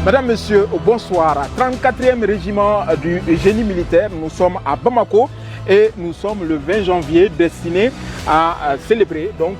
Madame, Monsieur, bonsoir. 34e régiment du génie militaire, nous sommes à Bamako et nous sommes le 20 janvier destiné à célébrer donc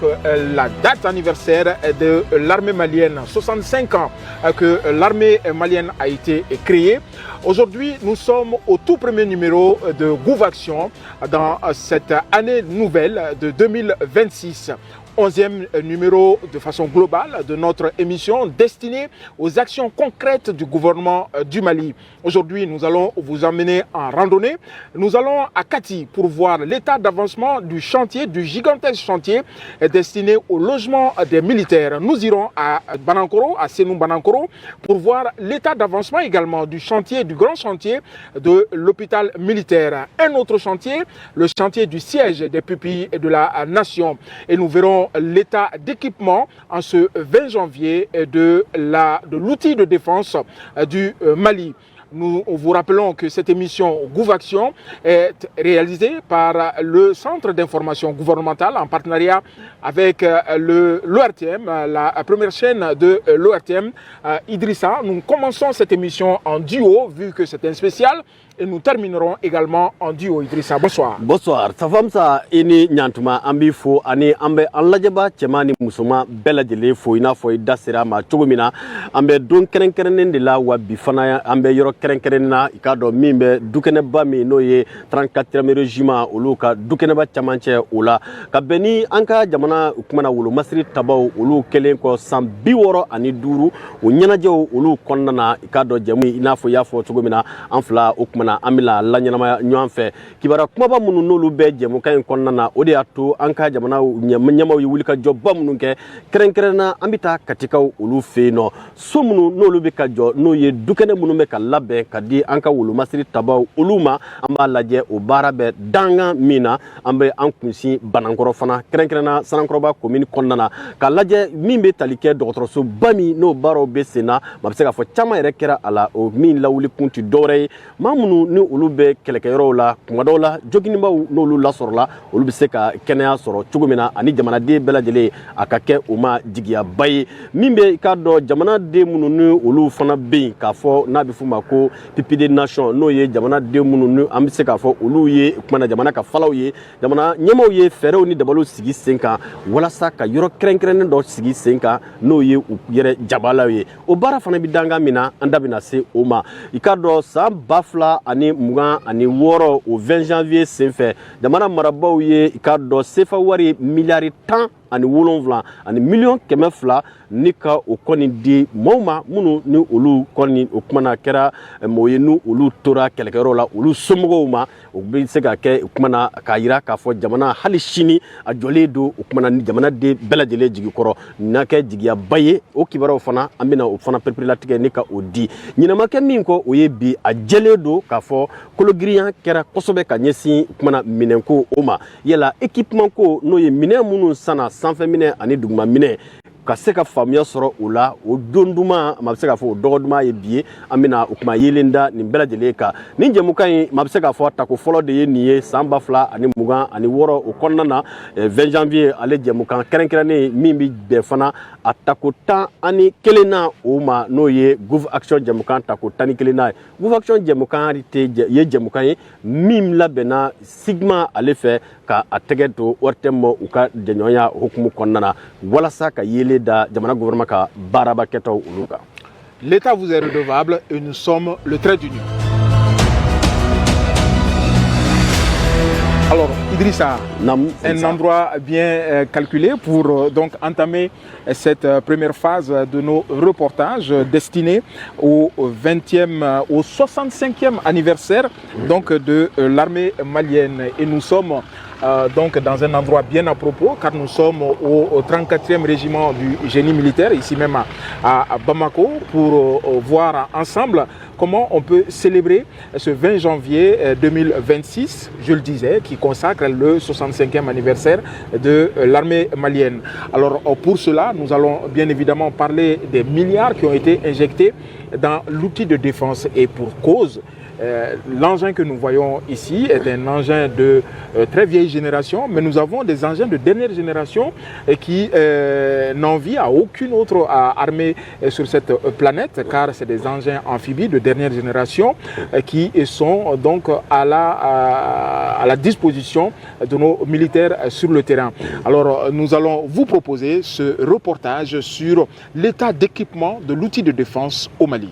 la date anniversaire de l'armée malienne. 65 ans que l'armée malienne a été créée. Aujourd'hui, nous sommes au tout premier numéro de GouVaction dans cette année nouvelle de 2026. 11e numéro de façon globale de notre émission destinée aux actions concrètes du gouvernement du Mali. Aujourd'hui, nous allons vous emmener en randonnée. Nous allons à Kati pour voir l'état d'avancement du chantier, du gigantesque chantier destiné au logement des militaires. Nous irons à Banankoro, à Sénou Banankoro, pour voir l'état d'avancement également du chantier, du grand chantier de l'hôpital militaire. Un autre chantier, le chantier du siège des pupilles de la nation. Et nous verrons l'état d'équipement en ce 20 janvier de l'outil de défense du Mali. Nous vous rappelons que cette émission GouVaction est réalisée par le Centre d'information gouvernementale en partenariat avec l'ORTM, la première chaîne de l'ORTM, Idrissa. Nous commençons cette émission en duo, vu que c'est un spécial, et nous terminerons également en duo. Idrissa, bonsoir. Bonsoir. Tafamsa ini nyantuma ambi fo ani ambe anlajaba chemani musuma bela jele fo ina fo dasira ma chugumina ambe don keren de la wa bifana ambe yoro keren na ikado mimbe dukene ba mi no ye 34e régiment uluka dukene ba chamanche ula kabeni anka jamana kumana wulu masri tabaw ulu kelen ko sam biworo ani duru o nyanajew ulu konnana ikado jemi ina fo ya fo chugumina anfla ukuma na amila la nyama nyamfe kibara kuma ba munu nolu be jemu kay konnana odi atu anka jamana nyama wulika jobba munu ke keren ambita katika ulu feno somunu nolu be kajo no ye dukene munu me ka labbe kadi anka wulu masri tabaw uluma amba laje o barabe danga mina ambe ankunsi banankoro fana keren sanankoroba commune konnana ka laje mimbe talike doktorso bami no baro be sena mabsega fo chama rekera ala o min lawuli kunti dore mamunu ni olu be kelekeyɔrɔw la kuma dɔw la joginibaaw n'olu lasɔrɔla olu be se ka kɛnɛya sɔrɔ cogo min na ani jamanaden bɛɛ lajɛlen a ka kɛ o ma jigiyaba ye min be i k'a dɔn jamanaden minnu ni olu fana be yen k'a fɔ n'a be f'u ma ko PPD nation n'o ye jamanaden minnu ni an be se k'a fɔ olu ye kumana jamana ka falaw ye jamana ɲɛmaw ye fɛɛrɛw ni dabaliw sigi sen kan walasa ka yɔrɔ kɛrɛnkɛrɛnnen dɔ sigi sen kan n'o ye u yɛrɛ jabalaw ye o baara fana bi danga min na an da bena se o ma i k'a dɔn san 2000 ani mugan ani wɔɔrɔ o 20 janvier senfɛ jamana marabaw ye ka dɔ sefa wari miliyari 10 ani 7 ani miliyɔn 200 ni ka o kɔni di maaw ma minnu ni olu kɔni o kumana kɛra mɔgɔ ye ni olu tora kɛlɛkɛyɔrɔ la olu somɔgɔw ma o bɛ se ka kɛ o kumana k'a yira k'a fɔ jamana hali sini a jɔlen don o kumana ni jamanaden bɛɛ lajɛlen jigi kɔrɔ n'a kɛ jigiyaba ye o kibaruyaw fana an bɛna o fana perepere ni ka o di ɲinamakɛ min kɔ o ye bi a jɛlen don k'a fɔ kologirinya kɛra kosɛbɛ ka ɲɛsin o kumana minɛnko o ma yala équipement ko n'o ye minɛn minnu sanna sanfɛ minɛ ani duguma minɛ ka se ka faamuya sɔrɔ o la o don duman ma bɛ se k'a fɔ o dɔgɔ duman ye bi ye an bɛna o kuma yelen da nin bɛɛ lajɛlen kan nin jɛmukan in ma bɛ se k'a fɔ tako fɔlɔ de ye nin ye san 2026 o kɔnɔna na 20 janvier ale jɛmukan kɛrɛnkɛrɛnnen min bɛ bɛn fana a tako 11 na o ma n'o ye GouVaction jɛmukan tako 11 na ye GouVaction jɛmukan ye jɛmukan ye min labɛnna Sigma ale fɛ ka a tɛgɛ to ORTM u ka jɛɲɔgɔnya hukumu kɔnɔna na walasa ka yele da jamana gouvernement ka baaraba kɛtaw olu kan. L'État vous est redevable et nous sommes le trait d'union. Alors, Idrissa, un endroit bien calculé pour donc entamer cette première phase de nos reportages destinés au 20e, au 65e anniversaire donc de l'armée malienne. Et nous sommes donc dans un endroit bien à propos car nous sommes au 34e régiment du génie militaire, ici même à Bamako, pour voir ensemble comment on peut célébrer ce 20 janvier 2026, je le disais, qui consacre le 65e anniversaire de l'armée malienne. Alors pour cela, nous allons bien évidemment parler des milliards qui ont été injectés dans l'outil de défense et pour cause. L'engin que nous voyons ici est un engin de très vieille génération, mais nous avons des engins de dernière génération qui n'envient à aucune autre armée sur cette planète, car c'est des engins amphibies de dernière génération qui sont donc à la disposition de nos militaires sur le terrain. Alors nous allons vous proposer ce reportage sur l'état d'équipement de l'outil de défense au Mali.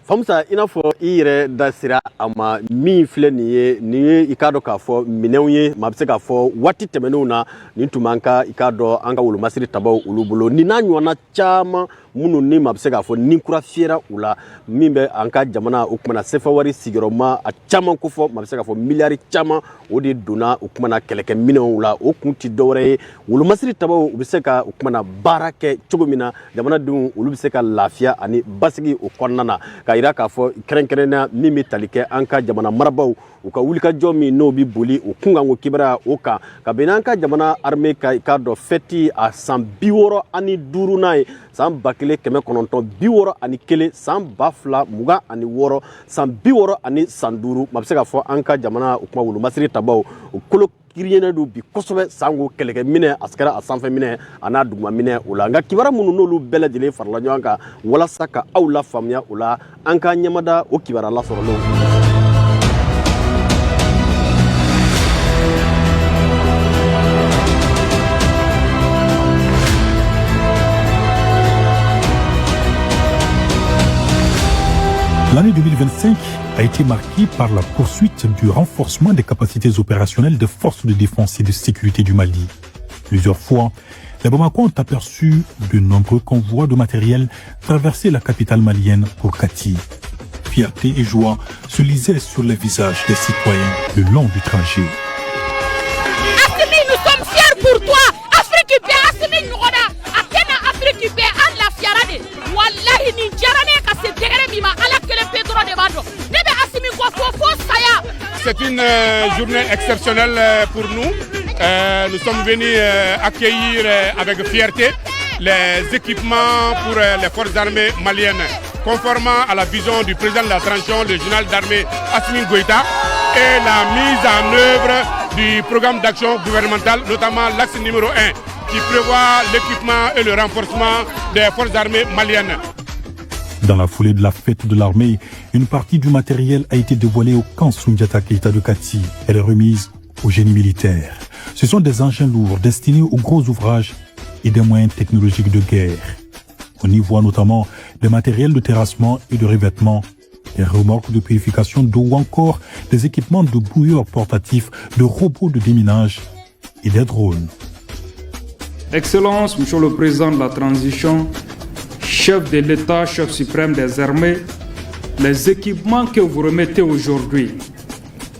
Famsa ina fo ire da sira ama mi fle ni ikado ka fo minenye mabse ka fo wati temenu na ni tumanka ikado anga wulu masiri tabaw ulubulo ni nanyo na chama munu ni mabse ka fo ni kura fiera ula mimbe anka jamana ukmana sefa wari sigiroma a chama ko fo mabse ka fo miliyari chama odi duna ukmana keleke minen ula okunti dore wulu masiri tabaw ubiseka ukmana barake chugumina jamana dun ulubiseka lafia ani basigi ukonnana ira ka fo krenkrena mimi talike anka jamana marabaw uka wulika jomi no bi boli ukunga ngo kibara oka ka benanka jamana armée ka do feti a 100 ani duru nay sam bakile keme kononton biworo ani kele sam bafla muga ani woro 100 ani sanduru mabse ka fo anka jamana ukuma wulu masiri tabaw kolo kiriyene do bi kosobe sango keleke mine askara asanfe mine ana duguma mine ula nga kibara munu nolu bele dile farla nyanka wala saka awla famya ula anka nyamada o kibara la sorolo. L'année 2025 a été marquée par la poursuite du renforcement des capacités opérationnelles des forces de défense et de sécurité du Mali. Plusieurs fois, les Bamako ont aperçu de nombreux convois de matériel traverser la capitale malienne pour Kati. Fierté et joie se lisaient sur les visages des citoyens le long du trajet. Assimi, nous sommes fiers pour toi. Afrique be Assimi ngoda. Akena Afrique be alla fiarade. Wallahi ni jarane ka se degere bima ala kele Pedro de Bado. Nebe Assimi ko fo saya. C'est une journée exceptionnelle pour nous. Nous sommes venus accueillir avec fierté les équipements pour les forces armées maliennes, conformément à la vision du président de la transition, le général d'armée Assimi Goïta, et la mise en œuvre du programme d'action gouvernemental, notamment l'axe numéro 1, qui prévoit l'équipement et le renforcement des forces armées maliennes. Dans la foulée de la fête de l'armée, une partie du matériel a été dévoilée au camp Soundiata Keita de Kati. Elle est remise au génie militaire. Ce sont des engins lourds destinés aux gros ouvrages et des moyens technologiques de guerre. On y voit notamment des matériels de terrassement et de revêtement, des remorques de purification d'eau ou encore des équipements de bouilleurs portatifs, de robots de déminage et des drones. Excellence, Monsieur le Président de la Transition, chef de l'État, chef suprême des armées, les équipements que vous remettez aujourd'hui,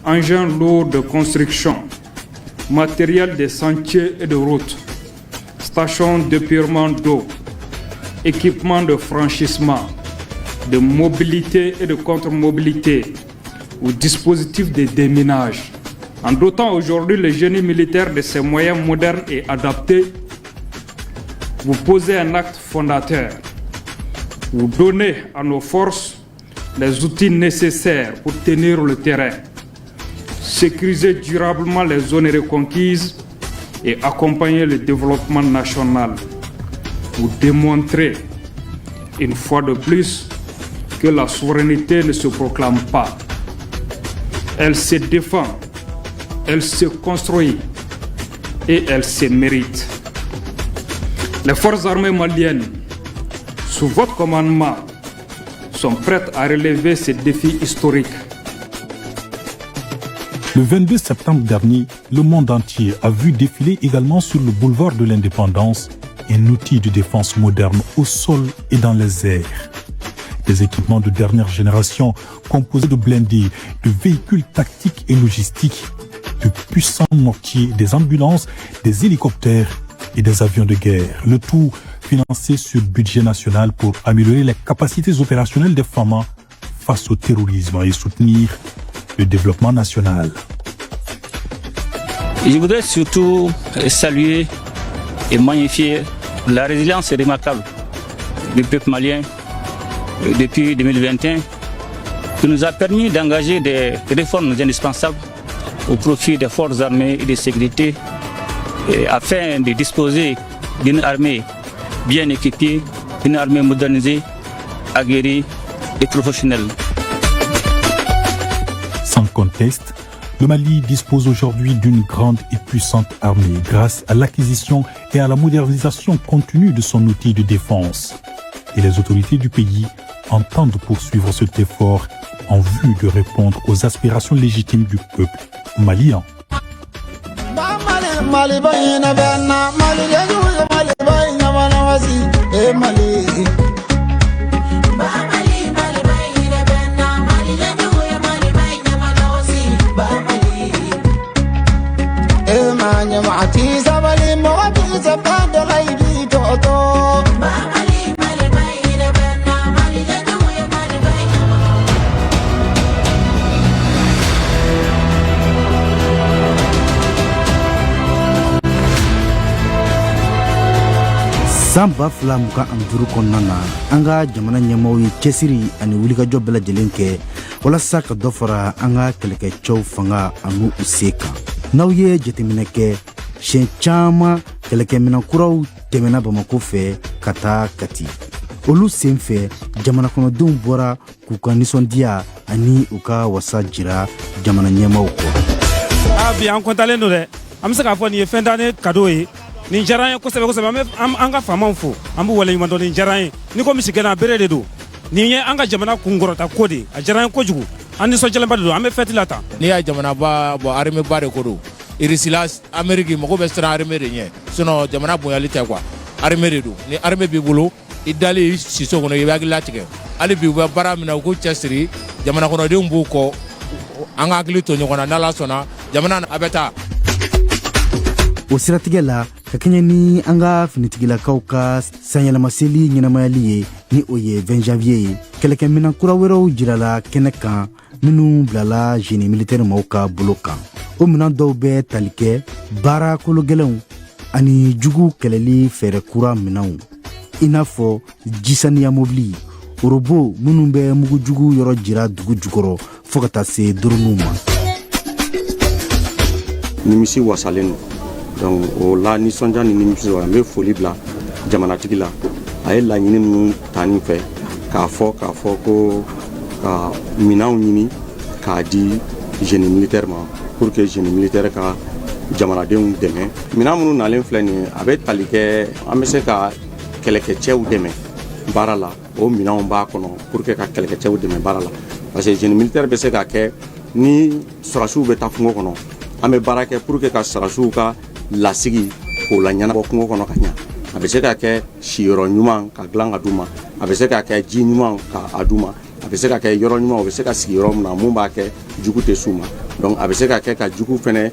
engins lourds de construction, matériel de sentiers et de routes, stations d'épurement d'eau, équipements de franchissement, de mobilité et de contre-mobilité, ou dispositifs de déminage. En dotant aujourd'hui le génie militaire de ces moyens modernes et adaptés, vous posez un acte fondateur. Vous donnez à nos forces les outils nécessaires pour tenir le terrain, sécuriser durablement les zones reconquises et accompagner le développement national. Vous démontrez une fois de plus que la souveraineté ne se proclame pas. Elle se défend, elle se construit et elle se mérite. Les forces armées maliennes, sous votre commandement, sont prêtes à relever ces défis historiques. Le 22 septembre dernier, le monde entier a vu défiler également sur le boulevard de l'Indépendance un outil de défense moderne au sol et dans les airs. Des équipements de dernière génération composés de blindés, de véhicules tactiques et logistiques, de puissants mortiers, des ambulances, des hélicoptères et des avions de guerre. Le tout financé sur budget national pour améliorer les capacités opérationnelles des FAMA face au terrorisme et soutenir le développement national. Je voudrais surtout saluer et magnifier la résilience remarquable du peuple malien depuis 2021 qui nous a permis d'engager des réformes indispensables au profit des forces armées et de sécurité afin de disposer d'une armée bien équipée, une armée modernisée, aguerrie et professionnelle. Sans conteste, le Mali dispose aujourd'hui d'une grande et puissante armée grâce à l'acquisition et à la modernisation continue de son outil de défense. Et les autorités du pays entendent poursuivre cet effort en vue de répondre aux aspirations légitimes du peuple malien. san ba fila muka ani duuru kɔnɔna na an ka jamana ɲɛmɔgɔw ye cɛsiri ani wulikajɔ bɛɛ lajɛlen kɛ walasa ka dɔ fara an ka kɛlɛkɛcɛw fanga ani u se kan. n'aw ye jateminɛ kɛ siɲɛ caaman kɛlɛkɛminɛn kuraw tɛmɛna bamako fɛ ka taa kati. olu sen fɛ jamana kɔnɔdenw bɔra k'u ka nisɔndiya ani u ka wasa jira jamana ɲɛmɔgɔw kɔ. bi an kɔntalen don dɛ, an bɛ se k'a fɔ nin ye fɛn t'an ne cadeau ye. Nin diyara an ye kosɛbɛ kosɛbɛ, an ka faamaw fo, an b'u waleɲuman dɔn. Nin diyara an ye, ni ko misigɛnna bere de don. Nin ye an ka jamana kunkɔrɔta ko de, a diyara an ye kojugu. An nisɔndiyalenba de don, an bɛ fɛti la tan. N'i y'a jamana ba bɔ armée ba de ko don. Irisila Amérique mɔgɔ bɛ siran armée de ɲɛ, sinon jamana bonyali tɛ quoi. Armée de don, ni armée b'i bolo i dalen siso kɔnɔ i bɛ hakili latigɛ. Hali bi u bɛ baara min na u k'u cɛsiri, jamana kɔnɔdenw b'u kɔ, an ka hakili to ɲɔgɔn na, n'Ala sɔnna jamana a bɛ taa. O siratigɛ la ka kɛɲɛ ni an ka finitigilakaw ka sanyɛlɛmaseli ɲɛnamayali ye ni o ye 20 janvier ye. kɛlɛkɛminɛn kura wɛrɛw jirala kɛnɛ kan minnu bilala génie militaire mɔgɔw ka bolo kan. o minɛn dɔw bɛ tali kɛ baara kologɛlɛnw ani jugu kɛlɛli fɛɛrɛ kura minɛnw i n'a fɔ jisaniya mobili, orobo minnu bɛ mugujugu yɔrɔ jira dugu jukɔrɔ fɔɔ ka taa se doronuw ma. nimisi wasalen donc o la nisɔndiya ni nimisi wala n bɛ foli bila jamanatigi la a ye laɲini ninnu ta nin fɛ k'a fɔ ko ka minɛnw ɲini k'a di génie militaire ma pour que génie militaire ka jamanadenw dɛmɛ. minɛn minnu nalen filɛ nin ye a bɛ tali kɛ an bɛ se ka kɛlɛkɛcɛw dɛmɛ baara la, o minɛnw b'a kɔnɔ pour que ka kɛlɛkɛcɛw dɛmɛ baara la, parce que génie militaire bɛ se ka kɛ ni sɔrɔsiw bɛ taa kungo kɔnɔ an bɛ baara kɛ pour que ka sɔrɔsiw ka lasigi k'o la ɲɛnabɔ kungo kɔnɔ ka ɲa. a bɛ se ka kɛ siyɔrɔ ɲuman ka dilan ka d'u ma, a bɛ se ka kɛ ji ɲuman ka d'u ma, a bɛ se ka kɛ yɔrɔ ɲuman, o bɛ se ka sigi yɔrɔ min na mun b'a kɛ jugu tɛ s'u ma. donc a bɛ se ka kɛ ka jugu fɛnɛ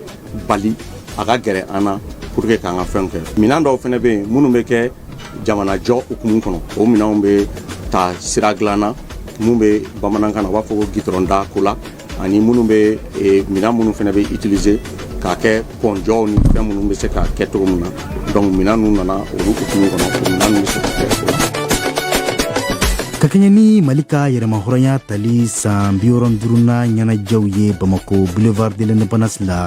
bali a ka gɛrɛ an na pour que k'an ka fɛnw kɛ. minɛn dɔw fɛnɛ bɛ yen minnu bɛ kɛ jamanajɔ hukumu kɔnɔ, o minɛnw bɛ ta sira dilan na mun bɛ bamanankan na u b'a fɔ ko gitɔrɔn da ko la, ani minnu bɛ minɛn minnu fɛnɛ bɛ utiliser k'a kɛ pɔnjɔw ni fɛn minnu bɛ se ka kɛ cogo min na. donc minɛn ninnu nana olu hukumu kɔnɔ, o minɛn ninnu bɛ se ka kɛ o la. ka kɛɲɛ ni mali ka yɛrɛmahɔrɔnya tali san 65nan ɲɛnajɛw ye bamako boulevard de l'indépendance la,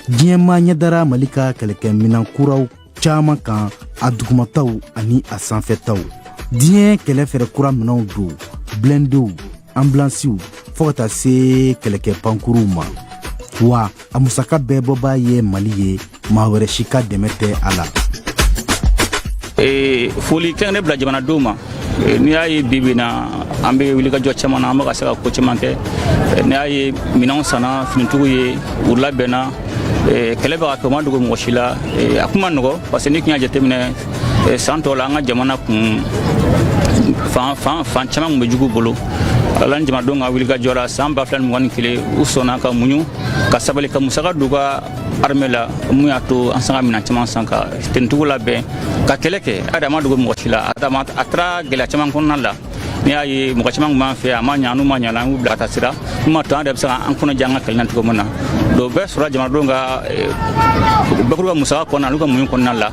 diɲɛma ɲɛdara mali ka kɛlɛkɛminɛn kuraw caaman kan, a dugumataw ani a sanfɛtaw. diɲɛ kɛlɛ fɛrɛ kura minɛnw don, blendew, ambulansiw fɔɔ ka taa se kɛlɛkɛ pankuruw ma. wa a musaka bɛɛ bɔbaa ye mali ye, maa wɛrɛ si ka dɛmɛ tɛ a la. foli kɛngɛ ne bila jamanadenw ma. n'i y'a ye bibi na an bɛ wulikajɔ caman na, an bɛ ka se ka ko caman kɛ. n'i y'a ye minɛnw sanna, finitigiw ye u labɛnna, kɛlɛ bɛ ka kɛ o ma dogo mɔgɔ si la. a kuma nɔgɔ parce que n'i tun y'a jateminɛ san tɔw la an ka jamana kun fan caman kun bɛ jugu bolo. ala ni jamanadenw ka wulikajɔ la san 2021 u sɔnna ka muɲu ka sabali ka musaka don u ka armée la, mun y'a to an san ka minɛn caman san ka tenitigiw labɛn ka kɛlɛ kɛ. a ma dogo mɔgɔ si la, a taara gɛlɛya caman kɔnɔna la. n'i y'a ye mɔgɔ caman kun b'an fɛ a ma ɲa, n'u ma ɲa la an y'u bila ka taa sira, n'u ma to an yɛrɛ bɛ se ka an kɔnɔja an ka kɛlɛ cogo min na. do bɛɛ sɔrɔ jamanadenw ka bakuru ka musaka kɔnɔna n'u ka muɲu kɔnɔna la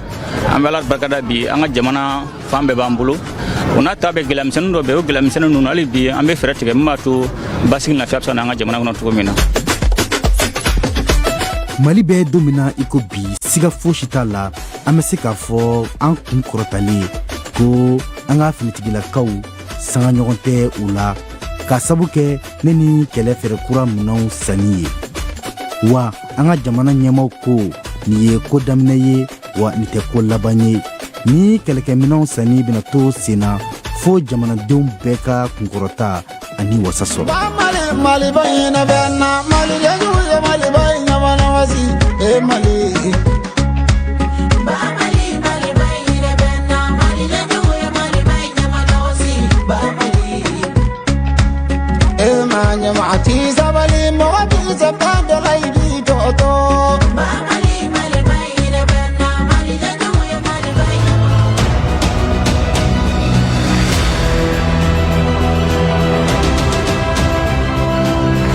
an bɛ Ala barikada bi an ka jamana fan bɛɛ b'an bolo o n'a ta bɛ gɛlɛyamisɛnnin dɔ bɛ o gɛlɛyamisɛnnin ninnu hali bi an bɛ fɛɛrɛ tigɛ min b'a to basigi lafiya bɛ se ka na an ka jamana kɔnɔ cogo min na. Mali bɛ don min na iko bi siga fosi t'a la an bɛ se k'a fɔ an kun kɔrɔtalen ko an ka finitigilakaw sanga ɲɔgɔn tɛ u la k'a sabu kɛ ne ni kɛlɛ fɛrɛ kura minɛnw sanni ye wa an ka jamana ɲɛmaw ko nin ye ko daminɛ ye wa nin tɛ ko laban ye ni kɛlɛkɛminɛnw sanni bɛna to sen na fo jamanadenw bɛɛ ka kunkɔrɔta ani wasa sɔrɔ.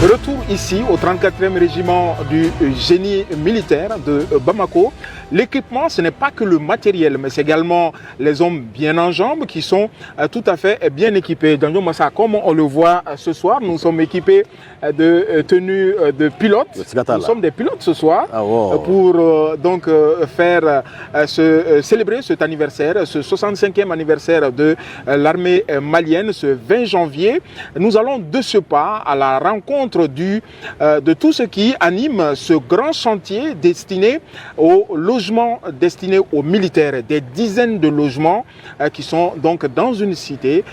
Retour ici au 34e régiment du génie militaire de Bamako. L'équipement, ce n'est pas que le matériel, mais c'est également les hommes bien en jambes qui sont tout à fait bien équipés. Dans Massa, comme on le voit ce soir, nous sommes équipés de tenues de pilotes. Nous sommes des pilotes ce soir pour donc faire célébrer cet anniversaire, ce 65e anniversaire de l'armée malienne, ce 20 janvier. Nous allons de ce pas à la rencontre de tout ce qui anime ce grand chantier destiné aux logements destinés aux militaires, des dizaines de logements qui sont donc dans une cité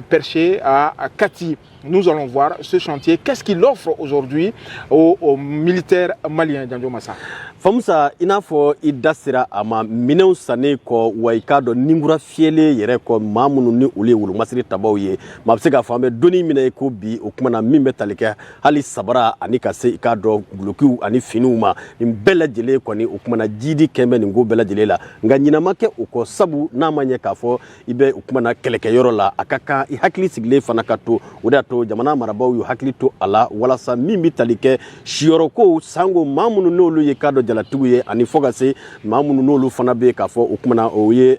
perchée à Kati. Nous allons voir ce chantier. Qu'est-ce qu'il offre aujourd'hui aux militaires maliens d'Andio Massa? Famsa inafo idasira ama mineu sane ko waikado ningura fiele yere ko mamunu ni ule wulu masiri tabaw ye mabsega fambe doni mina ko bi okumana mimbe talika hali sabara ani kase ikado bloku ani finuma ni bela jele ko ni okumana jidi kembe ni go bela jele la nganyina make uko sabu na manye kafo ibe okumana keleke yoro la akaka I hakli sigle fanakato odato jamana marabaw yu hakli to ala wala sa mimbi talike shioro ko sango mamunu no lu yekado latugu ye ani fogase mamunu nolu fana be ka fo okumana oye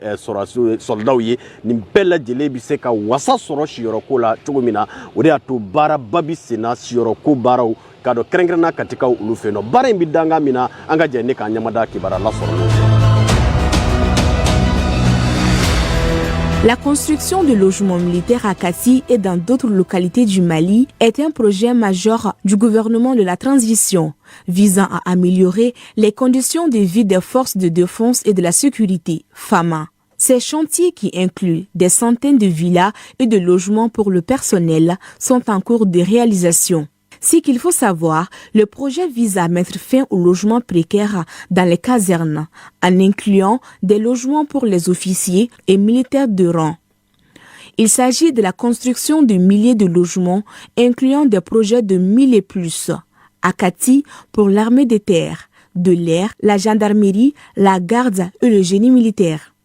soldaw ye ni bella jele bi se ka wasa soro shiyoro ko la tugumina ode ato bara babi sena shiyoro ko baraw kado krengrena katika ulu feno bara mbidanga mina anga jene ka nyamada kibara la soro. La construction de logements militaires à Kati et dans d'autres localités du Mali est un projet majeur du gouvernement de la transition, visant à améliorer les conditions de vie des forces de défense et de la sécurité, FAMA. Ces chantiers qui incluent des centaines de villas et de logements pour le personnel sont en cours de réalisation. Ce qu'il faut savoir, le projet vise à mettre fin aux logements précaires dans les casernes, en incluant des logements pour les officiers et militaires de rang. Il s'agit de la construction de milliers de logements, incluant des projets de 1000 et plus, à Kati pour l'armée des terres, de l'air, la gendarmerie, la garde et le génie militaire.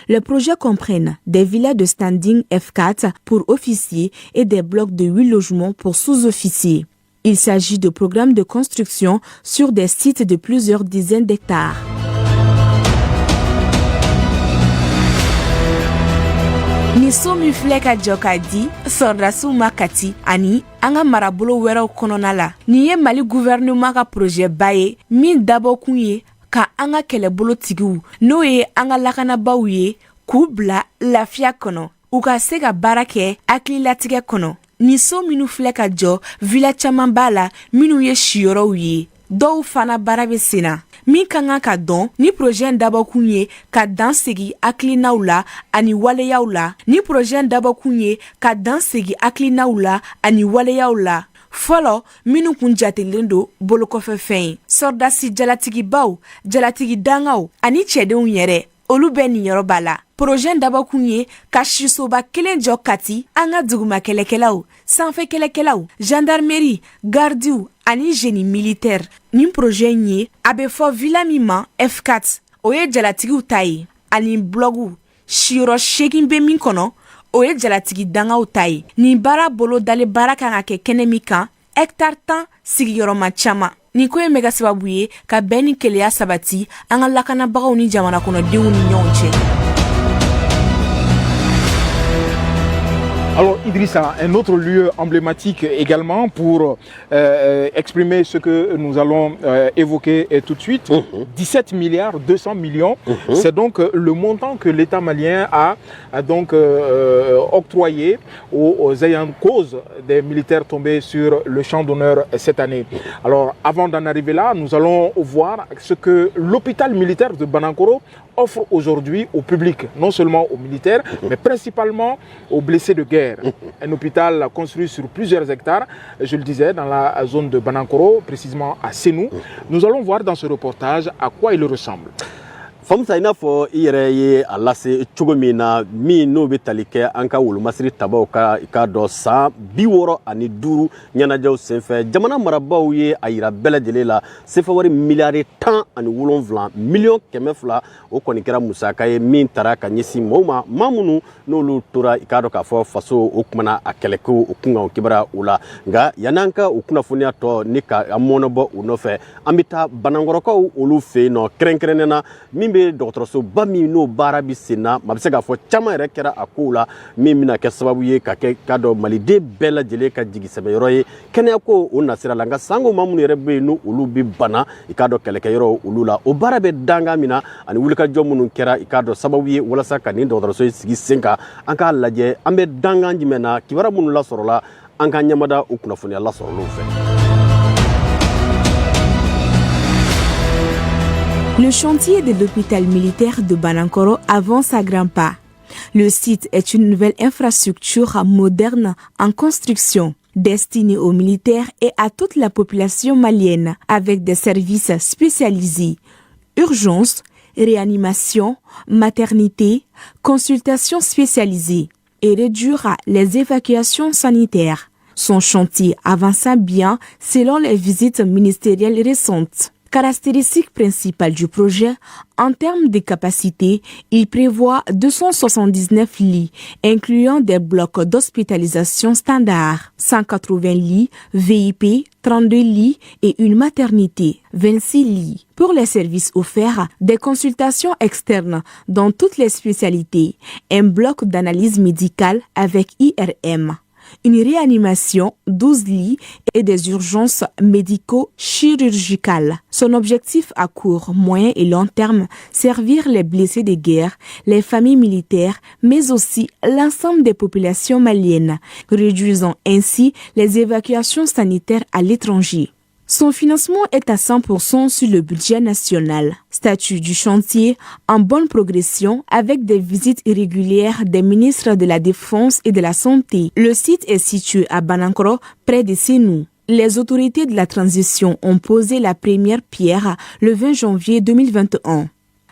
Le projet comprennent des villas de standing F4 pour officiers et des blocs de 8 logements pour sous-officiers. Il s'agit de programmes de construction sur des sites de plusieurs dizaines d'hectares. Niso mi fleka jokadi sordasu makati ani anga marabolo wera konona la niye Mali gouvernement ka projet baye min dabo kunye ka anga kelebolo tigiu no ye anga lakana bawye kubla lafia kono uka sega barake akli latige kono. Niso minu fleka jo villa chaman bala minu ye shiyoro ye dɔw fana bara bɛ senna min ka kan ka dɔn ni projet dabɔkun ye ka dan segi hakilinaw la ani waleyaw la ni projet dabɔkun ye ka dan segi hakilinaw la ani waleyaw la fɔlɔ minnu kun jatelen do bolokɔfɛ fɛn ye sɔrdasi jalatigibaw jalatigi dangaw ani cɛdenw yɛrɛ olu bɛ niyɔrɔ b'a la. Projet dabɔkun ye ka sisoba kelen jɔ Kati an ka duguma kɛlɛkɛlaw sanfɛ kɛlɛkɛlaw gendarmerie gardiw ani génie militaire. Nin projet ye a bɛ fɔ villa min ma F4 o ye jalatigiw ta ye ani blogu siyɔrɔ 8 bɛ min kɔnɔ o ye jalatigi dangaw ta ye. Nin baara bolo dale baara kan ka kɛ kɛnɛ min kan hectare 10 sigiyɔrɔma caman. ni ko ye mega sababu ye ka bɛn ni keleya sabati an ka lakanabagaw ni jamana kɔnɔdenw ni ɲɔgɔn cɛ. Alors Idrissa, un autre lieu emblématique également pour exprimer ce que nous allons évoquer tout de suite. 17 milliards 200 millions, c'est donc le montant que l'État malien a donc octroyé aux ayants cause des militaires tombés sur le champ d'honneur cette année. Alors avant d'en arriver là, nous allons voir ce que l'hôpital militaire de Banankoro offre aujourd'hui au public, non seulement aux militaires, mais principalement aux blessés de guerre. Un hôpital construit sur plusieurs hectares, je le disais, dans la zone de Banankoro, précisément à Sénou. Nous allons voir dans ce reportage à quoi il ressemble. Famsa ina fo iyere ye alase cogo min na min n'o bɛ tali kɛ an ka wolomasiri tabaw ka dɔ san 65 ɲɛnajɛw senfɛ jamana marabaw ye a yira bɛɛ lajɛlen la sefa wari miliyari 17 miliyɔn 200 o kɔni kɛra musaka ye min tara ka ɲɛsin mɔɔw ma maa minnu n'olu tora i k'a dɔn k'a fɔ faso o kumana a kɛlɛko o kunkan kibara o la nka yan'an ka o kunnafoniya tɔ ni ka an mɔnɔbɔ o nɔfɛ an bɛ taa banankɔrɔkaw olu fɛ yen nɔ kɛrɛnkɛrɛnnen na min bɛ dɔgɔtɔrɔsoba min n'o baara bi sen na ma bɛ se k'a fɔ caman yɛrɛ kɛra a kow la min bɛna kɛ sababu ye ka kɛ k'a dɔn maliden bɛɛ lajɛlen ka jigisɛbɛyɔrɔ ye kɛnɛyako o nasira la nka sango maa minnu yɛrɛ bɛ yen n'o olu bɛ bana i k'a dɔn kɛlɛkɛyɔrɔ olu la o baara bɛ danga min na ani wulikajɔ minnu kɛra i k'a dɔn sababu ye walasa ka nin dɔgɔtɔrɔso in sigi sen kan an k'a lajɛ an bɛ danga jumɛn na kibaruya minnu lasɔrɔla an ka ɲɛmada o kunnafoniya lasɔrɔlenw fɛ. Le chantier de l'hôpital militaire de Banankoro avance à grands pas. Le site est une nouvelle infrastructure moderne en construction, destinée aux militaires et à toute la population malienne, avec des services spécialisés, urgence, réanimation, maternité, consultation spécialisée, et réduira les évacuations sanitaires. Son chantier avança bien selon les visites ministérielles récentes. Caractéristique principale du projet, en termes de capacité, il prévoit 279 lits, incluant des blocs d'hospitalisation standard, 180 lits, VIP, 32 lits et une maternité, 26 lits. Pour les services offerts, des consultations externes dans toutes les spécialités, un bloc d'analyse médicale avec IRM. Une réanimation, 12 lits et des urgences médico-chirurgicales. Son objectif à court, moyen et long terme, servir les blessés de guerre, les familles militaires, mais aussi l'ensemble des populations maliennes, réduisant ainsi les évacuations sanitaires à l'étranger. Son financement est à 100% sur le budget national. Statut du chantier en bonne progression avec des visites régulières des ministres de la Défense et de la Santé. Le site est situé à Banankoro, près de Sénou. Les autorités de la transition ont posé la première pierre le 20 janvier 2021.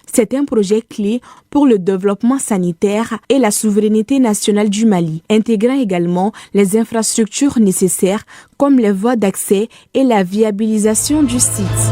C'est un projet clé pour le développement sanitaire et la souveraineté nationale du Mali, intégrant également les infrastructures nécessaires comme les voies d'accès et la viabilisation du site.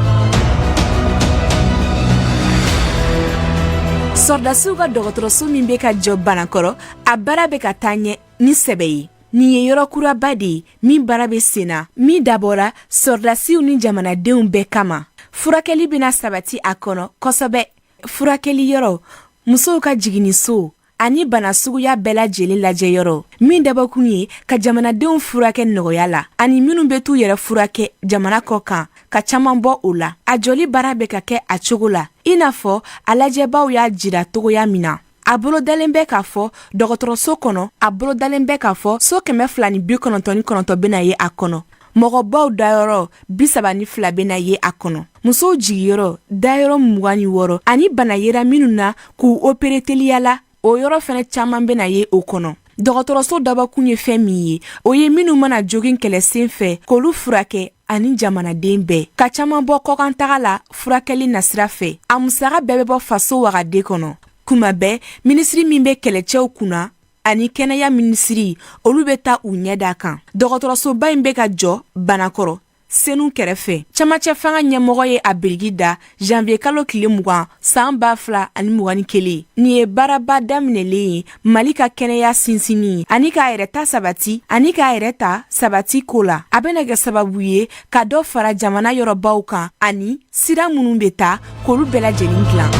Soldasiw ka dɔgɔtɔrɔso min bɛ ka jɔ Banankoro, a baara bɛ ka taa ɲɛ ni sɛbɛ ye. Nin ye yɔrɔ kuraba de ye min baara bɛ sen na, min dabɔra soldasiw ni jamanadenw bɛɛ kama. Furakɛli bɛna sabati a kɔnɔ kosɛbɛ. Furakɛli yɔrɔ, musow ka jiginiso ani bana suguya bɛɛ lajɛlen lajɛ yɔrɔ min dabɔkun ye ka jamanadenw furakɛ nɔgɔya la ani minnu bɛ t'u yɛrɛ furakɛ jamana kɔ kan ka caman bɔ o la. A jɔli baara bɛ ka kɛ a cogo la i n'a fɔ a lajɛbaw y'a jira togoya min na. A bolodalen bɛ k'a fɔ dɔgɔtɔrɔso kɔnɔ, a bolodalen bɛ k'a fɔ so 299 bɛna ye a kɔnɔ. Mɔgɔbaw dayɔrɔ 32 bɛna ye a kɔnɔ. Musow jigiyɔrɔ dayɔrɔ 26 ani bana yera minnu na k'u opere teliya la, o yɔrɔ fɛnɛ caman bɛna ye o kɔnɔ. Dɔgɔtɔrɔso dabɔkun ye fɛn min ye, o ye minnu mana jogin kɛlɛ sen fɛ k'olu furakɛ ani jamanaden bɛɛ. Ka caman bɔ kɔkantaga la furakɛli nasira fɛ. A musaka bɛɛ bɛ bɔ faso wagaden kɔnɔ. Kuma bɛɛ, minisiri min bɛ kɛlɛcɛw kunna ani kɛnɛya minisiri olu bɛ taa u ɲɛ d'a kan. Dɔgɔtɔrɔsoba in bɛ ka jɔ Banankoro. senu kɛrɛfɛ camacɛ fanga ɲɛmɔgɔ ye a biriki da janvier kalo tile 20 san 2021 nin ye baaraba daminɛlen ye mali ka kɛnɛya sinsini ani k'a yɛrɛ ta sabati ani k'a yɛrɛ ta sabati ko la a bɛna kɛ sababu ye ka dɔ fara jamana yɔrɔbaw kan ani sira minnu bɛ taa k'olu bɛɛ lajɛlen dilan.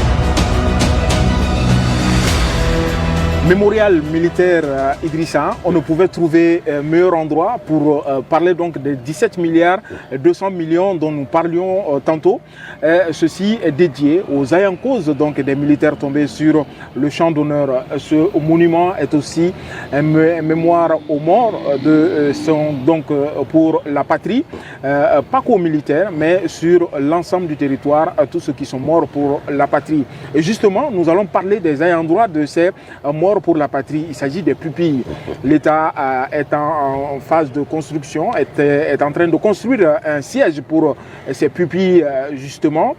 Mémorial militaire Idrissa, on ne pouvait trouver meilleur endroit pour parler donc des 17 milliards 200 millions dont nous parlions tantôt. Ceci est dédié aux ayants cause donc des militaires tombés sur le champ d'honneur. Ce monument est aussi un mémoire aux morts donc pour la patrie, pas qu'aux militaires, mais sur l'ensemble du territoire, tous ceux qui sont morts pour la patrie. Et justement, nous allons parler des ayants droit de ces morts pour la patrie. Il s'agit des pupilles. L'État est en phase de construction, est en train de construire un siège pour ces pupilles justement,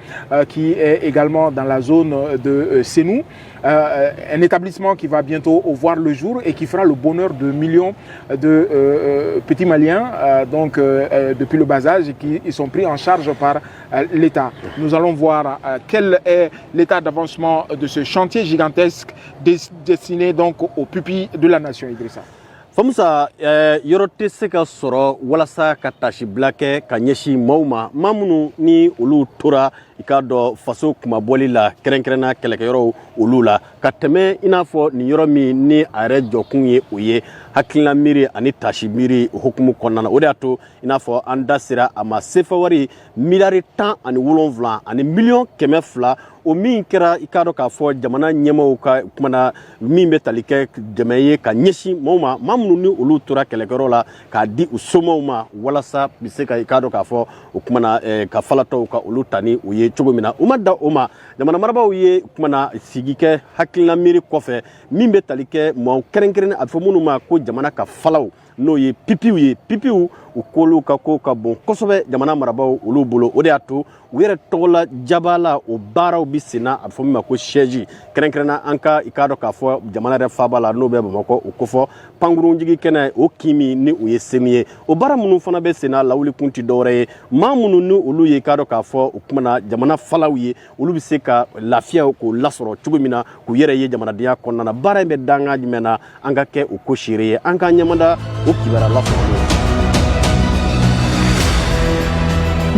qui est également dans la zone de Sénou. Un établissement qui va bientôt voir le jour et qui fera le bonheur de millions de petits Maliens donc depuis le bas âge qui sont pris en charge par l'État. Nous allons voir quel est l'état d'avancement de ce chantier gigantesque destiné donc aux pupilles de la nation, Idrissa. Famusa yɔrɔ tɛ se ka sɔrɔ walasa ka tasibila kɛ ka ɲɛsin maaw ma maa minnu ni olu tora I k'a dɔn faso kumabɔli la kɛrɛnkɛrɛnna kɛlɛkɛyɔrɔw olu la ka tɛmɛ I n'a fɔ nin yɔrɔ min ni a yɛrɛ jɔkun ye o ye hakilina miiri ani tasi miiri hukumu kɔnɔna na o de y'a to I n'a fɔ an da sera a ma sefa wari miliyari 17 ani miliyɔn 200 o min kɛra I k'a dɔn k'a fɔ jamana ɲɛmaaw ka kumana min bɛ tali kɛ dɛmɛ ye ka ɲɛsin maaw ma maa minnu ni olu tora kɛlɛkɛyɔrɔ la k'a di u somɔgɔw ma walasa bi se ka I k'a dɔn k'a fɔ o kumana ka falatɔw ka olu ta ni o ye cogo min na u ma da o ma jamana marabaaw ye kumana sigi kɛ hakilina miiri kɔfɛ min bɛ tali kɛ maaw kɛrɛnkɛrɛnnen a fɔ minnu ma ko jamana ka falaw n'o ye pipiw ye pipiw u kolu ka ko ka bon kosɛbɛ jamana marabaaw olu bolo o de y'a to u yɛrɛ tɔgɔla jabala o baaraw bi senna a fɔ min ma ko siège kɛrɛnkɛrɛnna an ka I k'a dɔn k'a fɔ jamana yɛrɛ faaba la n'o bɛ Bamakɔ o kofɔ pankurunjigi kɛnɛ o kimi ni o ye senu ye o baara minnu fana bɛ senna lawuli kun tɛ dɔwɛrɛ ye maa minnu ni olu ye k'a dɔn k'a fɔ o kumana jamana falaw ye olu bɛ se ka lafiya k'o lasɔrɔ cogo min na k'u yɛrɛ ye jamanadenya kɔnɔna na baara in bɛ danga jumɛn na an ka kɛ o ko seere ye an ka ɲɛmada o kibaruya lasɔrɔ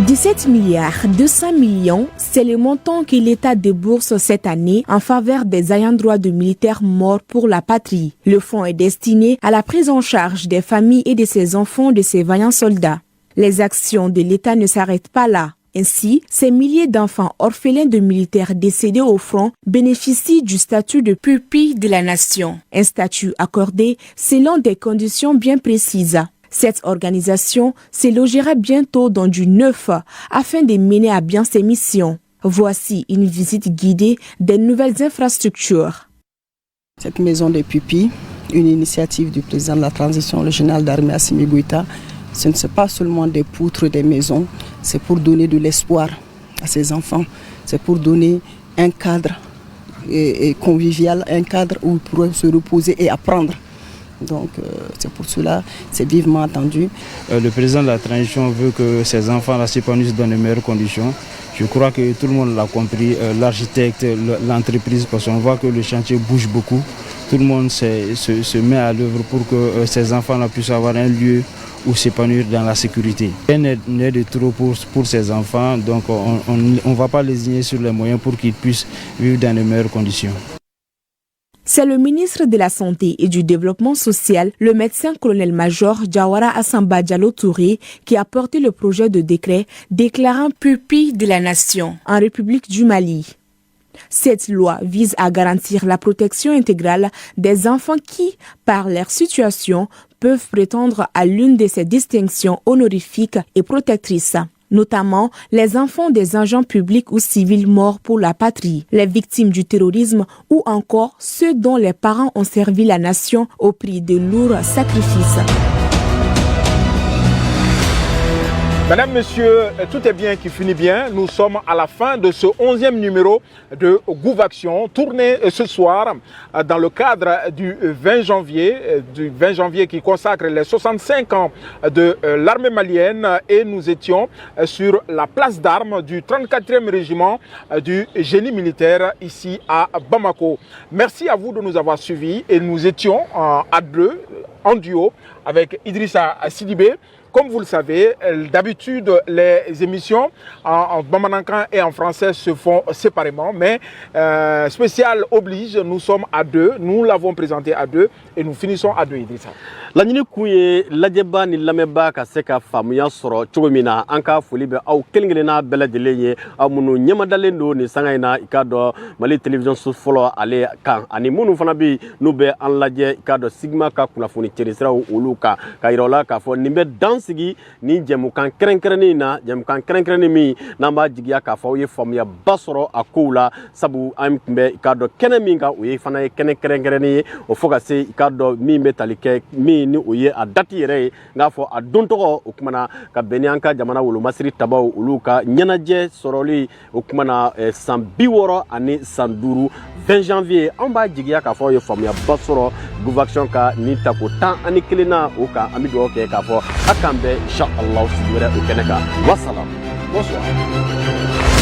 17 milliards 200 millions, c'est le montant que l'État débourse cette année en faveur des ayants droit de militaires morts pour la patrie. Le fonds est destiné à la prise en charge des familles et de ses enfants de ces vaillants soldats. Les actions de l'État ne s'arrêtent pas là. Ainsi, ces milliers d'enfants orphelins de militaires décédés au front bénéficient du statut de pupille de la nation. Un statut accordé selon des conditions bien précises. Cette organisation se logera bientôt dans du neuf afin de mener à bien ses missions. Voici une visite guidée des nouvelles infrastructures. Cette maison des pupilles, une initiative du président de la transition, le général d'armée Assimi Goïta, ce ne sont pas seulement des poutres, des maisons, c'est pour donner de l'espoir à ces enfants, c'est pour donner un cadre convivial, un cadre où ils pourraient se reposer et apprendre. Donc c'est pour cela, c'est vivement attendu. Le président de la transition veut que ces enfants-là s'épanouissent dans les meilleures conditions. Je crois que tout le monde l'a compris, l'architecte, l'entreprise, parce qu'on voit que le chantier bouge beaucoup. Tout le monde se met à l'œuvre pour que ces enfants-là puissent avoir un lieu où s'épanouir dans la sécurité. Rien n'est de trop pour ces enfants, donc on ne va pas lésigner sur les moyens pour qu'ils puissent vivre dans les meilleures conditions. C'est le ministre de la Santé et du Développement social, le médecin-colonel-major Jawara Assamba Diallo Touré, qui a porté le projet de décret déclarant pupille de la nation en République du Mali. Cette loi vise à garantir la protection intégrale des enfants qui, par leur situation, peuvent prétendre à l'une de ces distinctions honorifiques et protectrices, notamment les enfants des agents publics ou civils morts pour la patrie, les victimes du terrorisme ou encore ceux dont les parents ont servi la nation au prix de lourds sacrifices. Mesdames, Messieurs, tout est bien qui finit bien. Nous sommes à la fin de ce 11e numéro de Gouvaction, tourné ce soir dans le cadre du 20 janvier qui consacre les 65 ans de l'armée malienne, et nous étions sur la place d'armes du 34e régiment du génie militaire ici à Bamako. Merci à vous de nous avoir suivis, et nous étions à deux, en duo, avec Idrissa Sidibé. Comme vous le savez, d'habitude, les émissions en bamanankan et en français se font séparément, mais spécial oblige, nous sommes à deux, nous l'avons présenté à deux et nous finissons à deux, Idrissa. La ɲini kun ye lajɛba ni lamɛnba ka se ka faamuya sɔrɔ cogo min na an ka foli bɛ aw kelen kelenna bɛɛ lajɛlen ye aw minnu ɲɛmadalen don nin sanga in na i k'a dɔn Mali télévision so fɔlɔ ale kan ani minnu fana bɛ n'u bɛ an lajɛ i k'a dɔn Sigma ka kunnafoni cɛrisiraw olu kan ka yira u la k'a fɔ nin bɛ dan sigi ni jɛmukan kɛrɛnkɛrɛnnen na jɛmukan kɛrɛnkɛrɛnnen min n'an b'a jigiya k'a fɔ aw ye faamuyaba sɔrɔ a kow la sabu an tun bɛ i k'a dɔn kɛnɛ min kan o ye fana ye kɛnɛ kɛrɛnkɛrɛnnen ye o fo ka se i k'a dɔn min bɛ tali kɛ min ni o ye a dati yɛrɛ ye n'a fɔ a don tɔgɔ o kumana ka bɛn ni an ka jamana wolomasiri tabaw olu ka ɲɛnajɛ sɔrɔli o kumana san 60 ani san 5 20 janvier an b'a jigiya k'a fɔ aw ye faamuyaba sɔrɔ Gouvaction ka ni tako 11 na o kan an bɛ dugawu kɛ k'a fɔ a k'an bɛn inshallah sigi wɛrɛ o kɛnɛ kan. Wassalam. Bonsoir.